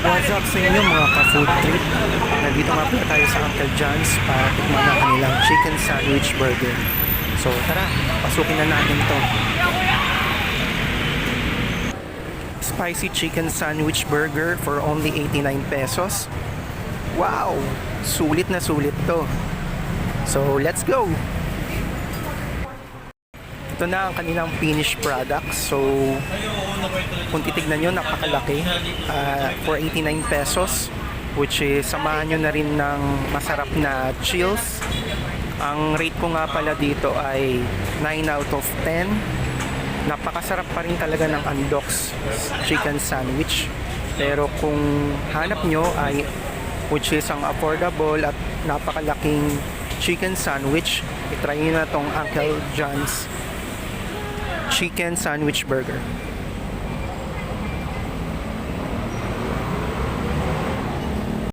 What's up sa inyo mga ka-food trip? Nandito nga pala tayo sa Uncle John's para tikman ang kanilang chicken sandwich burger. So tara, pasukin na natin to. Spicy chicken sandwich burger for only 89 pesos. Wow! Sulit na sulit to. So let's go! Ito na ang kanilang finished product. So kung titignan nyo, napakalaki. For 89 pesos, which is samahan nyo na rin ng masarap na chills. Ang rate ko nga pala dito ay 9 out of 10. Napakasarap pa rin talaga ng Andox chicken sandwich. Pero kung hanap nyo ay which is ang affordable at napakalaking chicken sandwich, itry nyo na tong Uncle John's chicken sandwich burger.